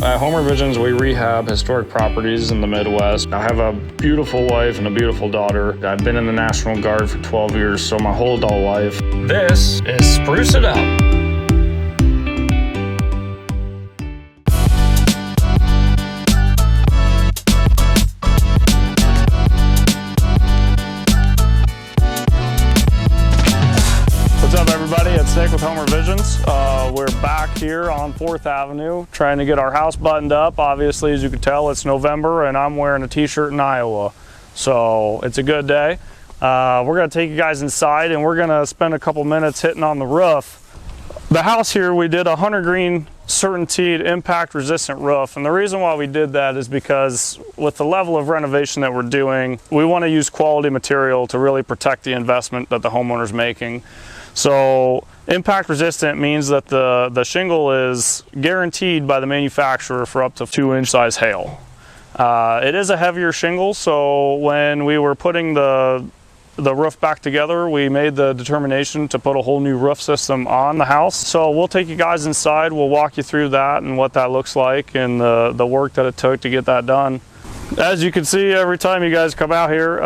At Home Revisions, we rehab historic properties in the Midwest. I have a beautiful wife and a beautiful daughter. I've been in the National Guard for 12 years, so my whole adult life. This is Spruce It Up. What's up, everybody? It's Nick with Home Revisions. We're back here on 4th Avenue trying to get our house buttoned up. Obviously, as you can tell, it's November and I'm wearing a t-shirt in Iowa. So it's a good day. We're going to take you guys inside and we're going to spend a couple minutes hitting on the roof. The house here, we did a hunter green certainteed impact resistant roof, and the reason why we did that is because with the level of renovation that we're doing, we want to use quality material to really protect the investment that the homeowner's making. So impact resistant means that the shingle is guaranteed by the manufacturer for up to 2-inch size hail. It is a heavier shingle, so when we were putting the roof back together, we made the determination to put a whole new roof system on the house. So we'll take you guys inside, we'll walk you through that and what that looks like and the work that it took to get that done. As you can see, every time you guys come out here,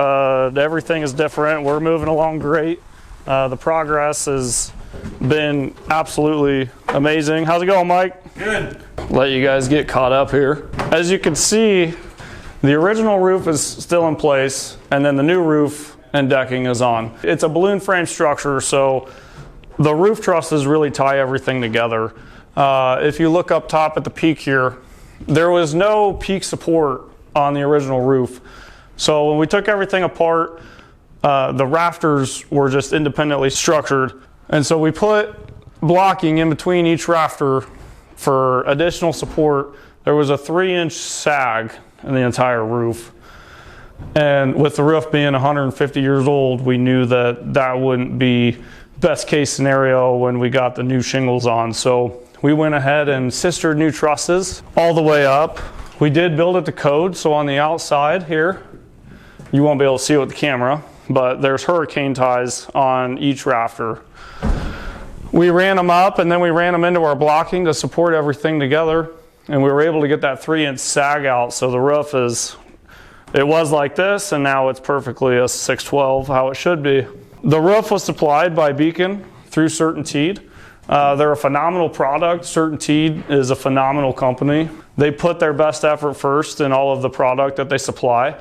everything is different. We're moving along great. The progress has been absolutely amazing. How's it going, Mike? Good. Let you guys get caught up here. As you can see, the original roof is still in place and then the new roof and decking is on. It's a balloon frame structure, so the roof trusses really tie everything together. If you look up top at the peak here, there was no peak support on the original roof. So when we took everything apart, the rafters were just independently structured. And so we put blocking in between each rafter for additional support. There was a 3-inch sag in the entire roof. And with the roof being 150 years old, we knew that that wouldn't be best case scenario when we got the new shingles on. So we went ahead and sistered new trusses all the way up. We did build it to code. So on the outside here, you won't be able to see it with the camera, but there's hurricane ties on each rafter. We ran them up and then we ran them into our blocking to support everything together. And we were able to get that 3-inch sag out. So the roof it was like this, and now it's perfectly a 612, how it should be. The roof was supplied by Beacon through CertainTeed. They're a phenomenal product. CertainTeed is a phenomenal company. They put their best effort first in all of the product that they supply.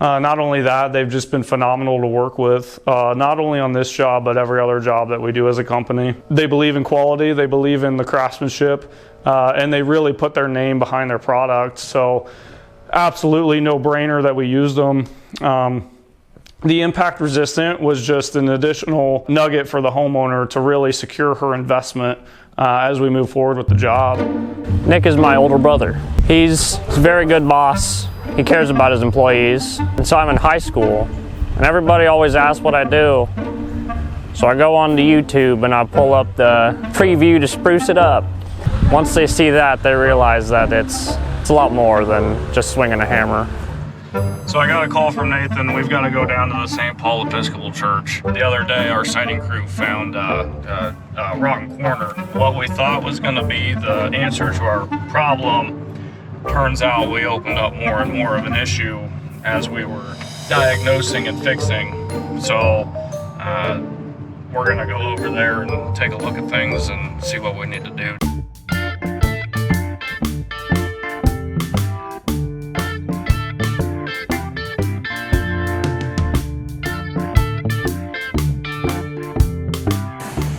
Not only that, they've just been phenomenal to work with, not only on this job, but every other job that we do as a company. They believe in quality, they believe in the craftsmanship, and they really put their name behind their product. So absolutely no-brainer that we use them. The impact resistant was just an additional nugget for the homeowner to really secure her investment as we move forward with the job. Nick is my older brother. He's a very good boss. He cares about his employees. And so I'm in high school and everybody always asks what I do. So I go on to YouTube and I pull up the preview to Spruce It Up. Once they see that, they realize that it's a lot more than just swinging a hammer. So I got a call from Nathan. We've got to go down to the St. Paul Episcopal Church. The other day, our sighting crew found a rotten corner. What we thought was going to be the answer to our problem, turns out we opened up more and more of an issue as we were diagnosing and fixing. So we're going to go over there and take a look at things and see what we need to do.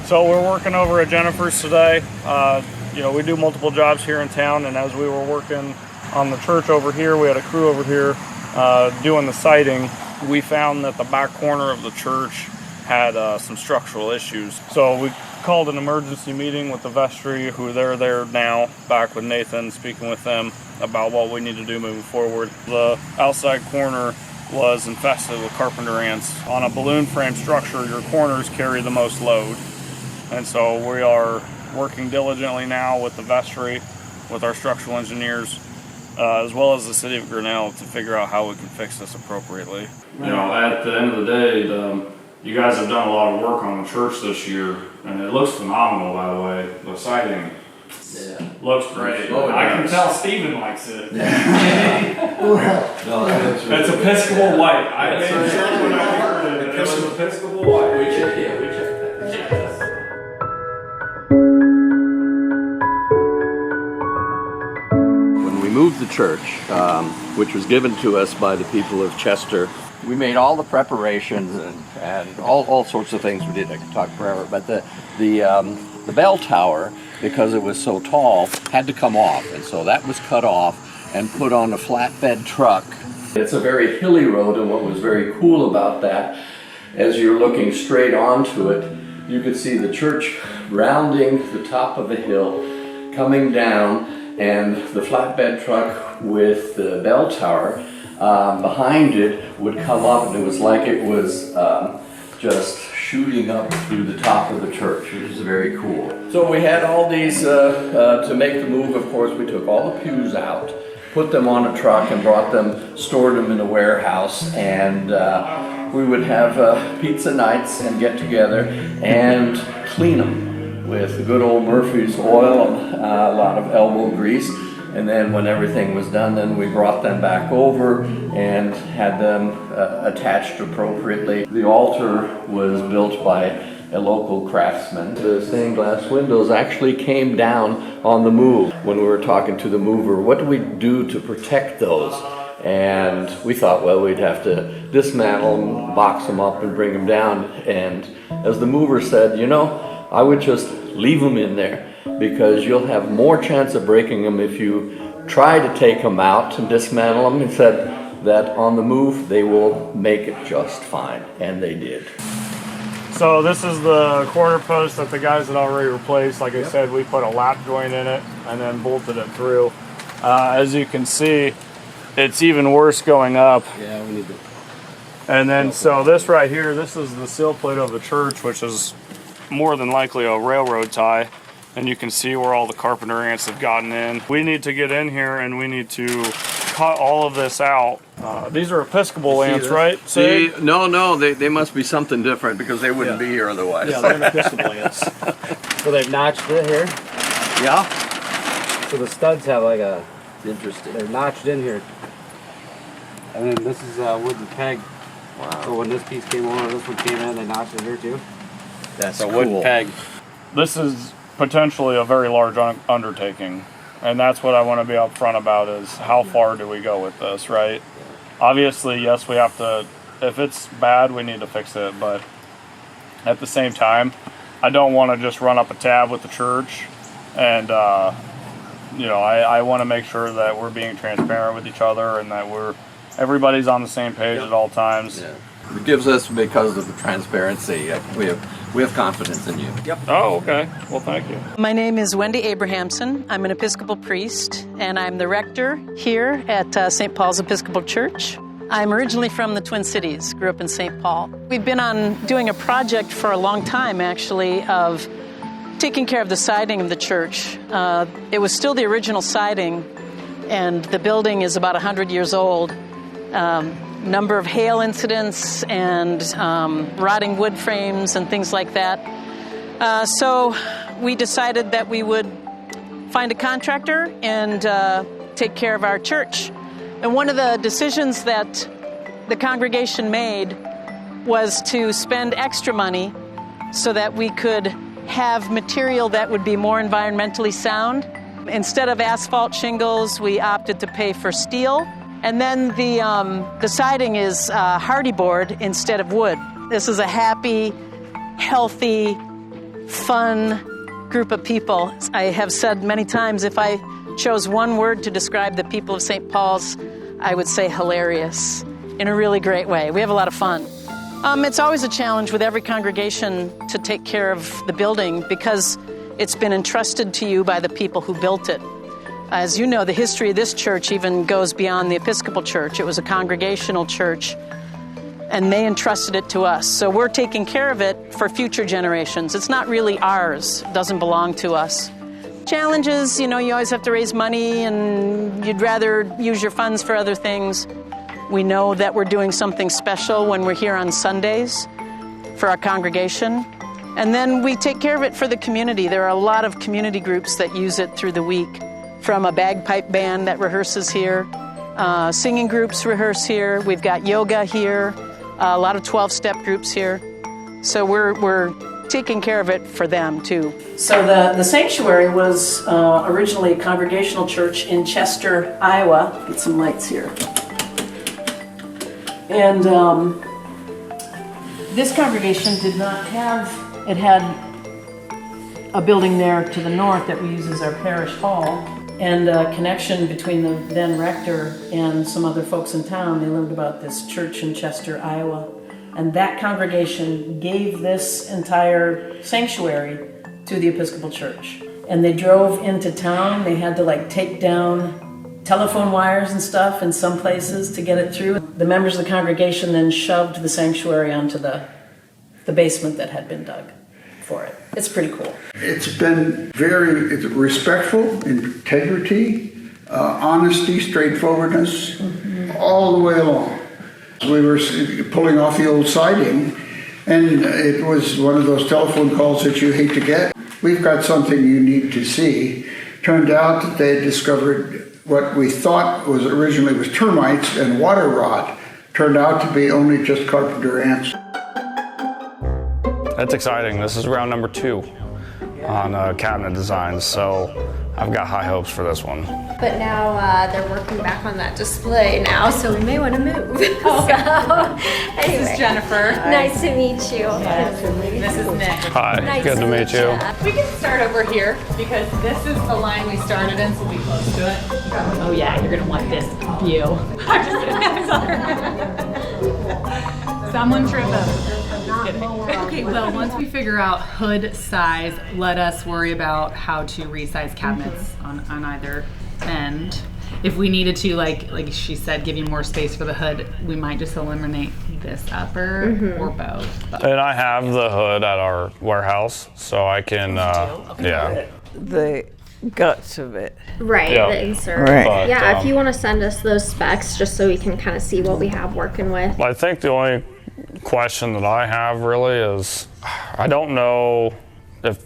So we're working over at Jennifer's today. We do multiple jobs here in town, and as we were working on the church over here, we had a crew over here doing the siding. We found that the back corner of the church had some structural issues. So we called an emergency meeting with the vestry, who they're there now, back with Nathan, speaking with them about what we need to do moving forward. The outside corner was infested with carpenter ants. On a balloon frame structure, your corners carry the most load. And so we are working diligently now with the vestry, with our structural engineers, as well as the city of Grinnell, to figure out how we can fix this appropriately. At the end of the day, you guys have done a lot of work on the church this year, and it looks phenomenal, by the way. The siding Yeah. Looks great. Oh, it I can does. tell Steven likes it. No, that's really It's Episcopal white. I That's made right. sure when I ordered it, it was Episcopal white. We checked that. When we moved the church, which was given to us by the people of Chester, we made all the preparations and all sorts of things we did. I could talk forever, but the bell tower, because it was so tall, had to come off, and so that was cut off and put on a flatbed truck. It's a very hilly road, and what was very cool about that, as you're looking straight onto it, you could see the church rounding the top of the hill, coming down, and the flatbed truck with the bell tower behind it would come up, and it was like it was just shooting up through the top of the church, which is very cool. So we had all these, to make the move, of course, we took all the pews out, put them on a truck and brought them, stored them in a warehouse, and we would have pizza nights and get together and clean them with good old Murphy's oil and a lot of elbow grease. And then when everything was done, then we brought them back over and had them attached appropriately. The altar was built by a local craftsman. The stained glass windows actually came down on the move. When we were talking to the mover, what do we do to protect those? And we thought, well, we'd have to dismantle them, box them up, and bring them down. And as the mover said, you know, I would just leave them in there, because you'll have more chance of breaking them if you try to take them out and dismantle them. He said that on the move they will make it just fine, and they did. So this is the corner post that the guys had already replaced. Like I said, we put a lap joint in it and then bolted it through. As you can see, it's even worse going up. Yeah, we need to. And then, so this right here, this is the sill plate of the church, which is more than likely a railroad tie. And you can see where all the carpenter ants have gotten in. We need to get in here and we need to cut all of this out. These are Episcopal ants, right? See, no, they must be something different, because they wouldn't be here otherwise. Yeah, they're Episcopal ants. So they've notched it here. Yeah? So the studs have like a, Interesting. they're notched in here. And then this is a wooden peg. Wow. So when this piece came over, this one came in, they notched it here too. That's A cool. wooden peg. This is potentially a very large undertaking. And that's what I want to be upfront about, is how far do we go with this, right? Obviously, yes, we have to, if it's bad, we need to fix it. But at the same time, I don't want to just run up a tab with the church. And, you know, I want to make sure that we're being transparent with each other and that everybody's on the same page at all times. Yeah. It gives us, because of the transparency, we have confidence in you. Yep. Oh, okay. Well, thank you. My name is Wendy Abrahamson. I'm an Episcopal priest, and I'm the rector here at St. Paul's Episcopal Church. I'm originally from the Twin Cities, grew up in St. Paul. We've been on doing a project for a long time, actually, of taking care of the siding of the church. It was still the original siding, and the building is about 100 years old. Number of hail incidents and rotting wood frames and things like that. So we decided that we would find a contractor and take care of our church. And one of the decisions that the congregation made was to spend extra money so that we could have material that would be more environmentally sound. Instead of asphalt shingles, we opted to pay for steel. And then the siding is hardy board instead of wood. This is a happy, healthy, fun group of people. I have said many times, if I chose one word to describe the people of St. Paul's, I would say hilarious, in a really great way. We have a lot of fun. It's always a challenge with every congregation to take care of the building, because it's been entrusted to you by the people who built it. As you know, the history of this church even goes beyond the Episcopal Church. It was a congregational church, and they entrusted it to us. So we're taking care of it for future generations. It's not really ours. It doesn't belong to us. Challenges, you always have to raise money, and you'd rather use your funds for other things. We know that we're doing something special when we're here on Sundays for our congregation. And then we take care of it for the community. There are a lot of community groups that use it through the week, from a bagpipe band that rehearses here, singing groups rehearse here, we've got yoga here, a lot of 12-step groups here. So we're taking care of it for them too. So the sanctuary was originally a congregational church in Chester, Iowa. Get some lights here. And this congregation did not have, it had a building there to the north that we use as our parish hall, and a connection between the then rector and some other folks in town. They learned about this church in Chester, Iowa. And that congregation gave this entire sanctuary to the Episcopal Church. And they drove into town. They had to like take down telephone wires and stuff in some places to get it through. The members of the congregation then shoved the sanctuary onto the basement that had been dug for it. It's pretty cool. It's been very respectful, integrity, honesty, straightforwardness, all the way along. We were pulling off the old siding, and it was one of those telephone calls that you hate to get. We've got something you need to see. Turned out that they had discovered what we thought was originally was termites and water rot. Turned out to be only just carpenter ants. That's exciting. This is round number 2 on cabinet designs, so I've got high hopes for this one. But now they're working back on that display now, so we may want to move. So, anyway. This is Jennifer. Nice to meet you. This is Nick. Hi, Nice good to meet you. We can start over here because this is the line we started in, so we'll be close to it. Oh yeah, you're gonna want this view. I'm just kidding. Someone trip up. Just kidding. Okay, well, once we figure out hood size, let us worry about how to resize cabinets on either end. If we needed to, like she said, give you more space for the hood, we might just eliminate this upper or both. And I have the hood at our warehouse, so I can, yeah. The guts of it. Right, Yeah. the insert. Right. But, Yeah, if you want to send us those specs just so we can kind of see what we have working with. I think the only question that I have really is, I don't know if,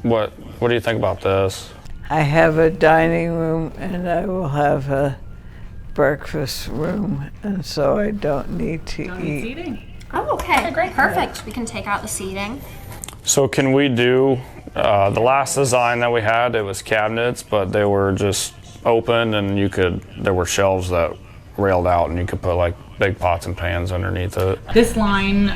what do you think about this? I have a dining room and I will have a breakfast room, and so I don't need to eat. Seating. Oh, okay. Great. Perfect. We can take out the seating. So can we do, the last design that we had, it was cabinets, but they were just open and there were shelves that railed out and you could put like big pots and pans underneath it. This line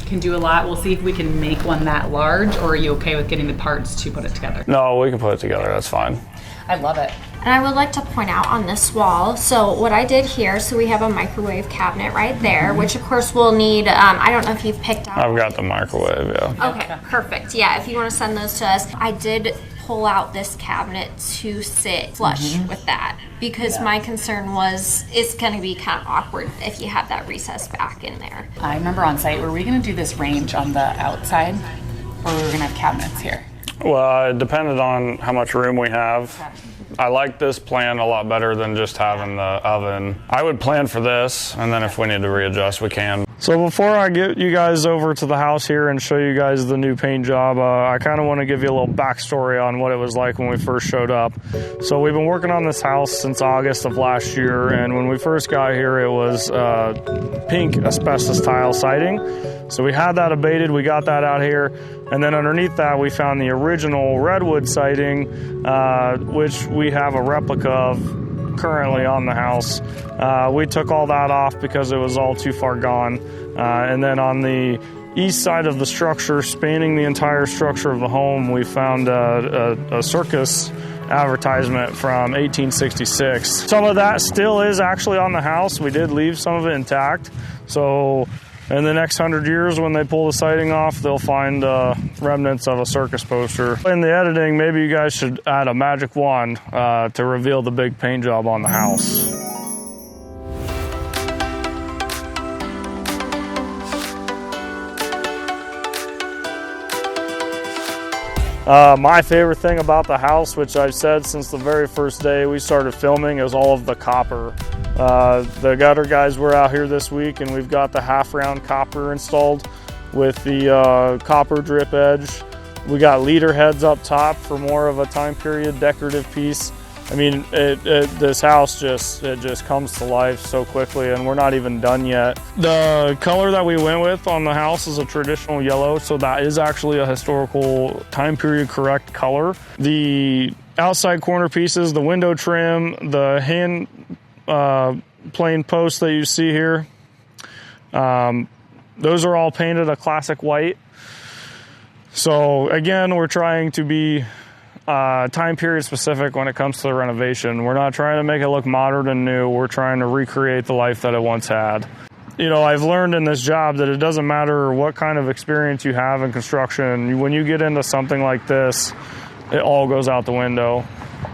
can do a lot. We'll see if we can make one that large, or are you okay with getting the parts to put it together? No, we can put it together, that's fine. I love it. And I would like to point out on this wall, so what I did here, so we have a microwave cabinet right there, which of course we'll need, I don't know if you've picked out. I've got the microwave, yeah. Okay, perfect. Yeah, if you want to send those to us. I did pull out this cabinet to sit flush with that, because my concern was it's going to be kind of awkward if you have that recess back in there. I remember on site, were we going to do this range on the outside, or we were going to have cabinets here? Well, it depended on how much room we have. I like this plan a lot better than just having the oven. I would plan for this, and then if we need to readjust, we can. So before I get you guys over to the house here and show you guys the new paint job, I kind of want to give you a little backstory on what it was like when we first showed up. So we've been working on this house since August of last year, and when we first got here, it was pink asbestos tile siding. So we had that abated, we got that out here, and then underneath that we found the original redwood siding, which we have a replica of currently on the house. We took all that off because it was all too far gone. And then on the east side of the structure, spanning the entire structure of the home, we found a circus advertisement from 1866. Some of that still is actually on the house. We did leave some of it intact. So in the next 100 years, when they pull the siding off, they'll find remnants of a circus poster. In the editing, maybe you guys should add a magic wand to reveal the big paint job on the house. My favorite thing about the house, which I've said since the very first day we started filming, is all of the copper. The gutter guys were out here this week and we've got the half round copper installed. with the copper drip edge. We got leader heads up top for more of a time period decorative piece. I mean, this house just comes to life so quickly, and we're not even done yet. The color that we went with on the house is a traditional yellow, so that is actually a historical time period correct color. The outside corner pieces, the window trim, the hand plane posts that you see here, those are all painted a classic white. So again, we're trying to be time period specific when it comes to the renovation. We're not trying to make it look modern and new. We're trying to recreate the life that it once had. You know, I've learned in this job that it doesn't matter what kind of experience you have in construction. When you get into something like this, it all goes out the window.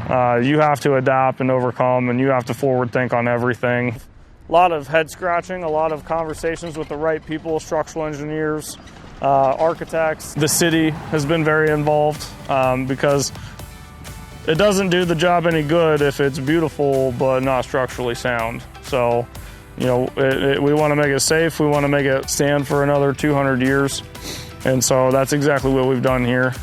You have to adapt and overcome, and you have to forward think on everything. A lot of head scratching, a lot of conversations with the right people, structural engineers, architects. The city has been very involved because it doesn't do the job any good if it's beautiful but not structurally sound. So, you know, we want to make it safe. We want to make it stand for another 200 years. And so that's exactly what we've done here.